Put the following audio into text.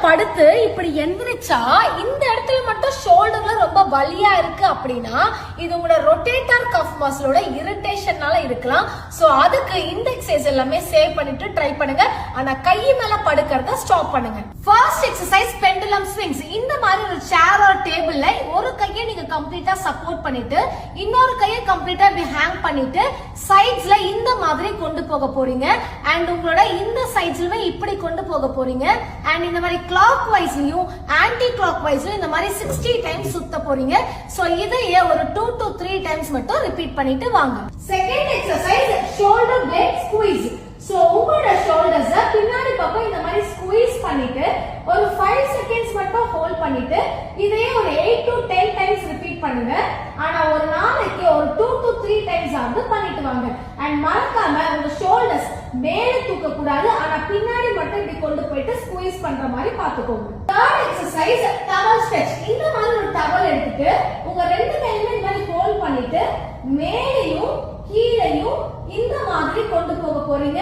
படுத்து இப்படி எந்திரிச்சா இந்த இடத்துல மட்டும் ஷோல்டர்ல ரொம்ப வலியா இருக்கு அப்படின்னா இது உங்களோட ரொட்டேட்டர் கஃப் மசிலோட இரிட்டேஷனால இருக்கலாம். சோ அதுக்கு இந்த எக்ஸசைஸ் எல்லாமே சேவ் பண்ணிட்டு ட்ரை பண்ணுங்க. ஆனா கை மேல படுக்கிறத ஸ்டாப் பண்ணுங்க. First exercise pendulum swings. இந்த மாதிரி ஒரு சேர் ஆர் டேபிள்ல ஒரு கையை நீங்க கம்ப்ளீட்டா சப்போர்ட் பண்ணிட்டு இன்னொரு கையை கம்ப்ளீட்டா இப்படி ஹேங் பண்ணிட்டு சைட்ஸ்ல இந்த மாதிரி கொண்டு போக போறீங்க. அண்ட் உங்களோட இந்த சைட்ஸ்லயுமே இப்படி கொண்டு போக போறீங்க. அண்ட் இந்த மாதிரி கிளாக் வைஸ்லயும் ஆன்டி கிளாக் வைஸ்லயும் இந்த மாதிரி 60 டைம்ஸ் சுத்த போறீங்க. சோ இதையே ஒரு 2 to 3 டைம்ஸ் மட்டும் ரிப்பீட் பண்ணிட்டு வாங்க. Second exercise shoulder blade squeeze. So உங்களோட ஷோல்டர்ஸ் பின்னாடி பக்கம் இந்த மாதிரி ஸ்குவீஸ் பண்ணிட்டு ஒரு 5 செகண்ட்ஸ் மட்டும் ஹோல்ட் பண்ணிட்டு இதையே ஒரு 8 to 10 டைம்ஸ் ரிப்பீட் பண்ணுங்க. ஆனா ஒரு நாளைக்கு ஒரு 2 to 3 டைம்ஸ் ஆவது பண்ணிட்டு வாங்க. அண்ட் மறக்காம உங்க ஷோல்டர்ஸ் மேல தூக்க கூடாது. ஆனா பின்னாடி மட்டும் இப்படி கொண்டு போயிட்டு ஸ்குவீஸ் பண்ற மாதிரி பாத்துக்கோங்க. Third exercise towel stretch. இந்த மாதிரி ஒரு டவல் எடுத்துட்டு உங்க ரெண்டு கையுமே இந்த மாதிரி ஹோல்ட் பண்ணிட்டு மேலையும் கீழையும் இந்த மாதிரி கொண்டு போக போறீங்க.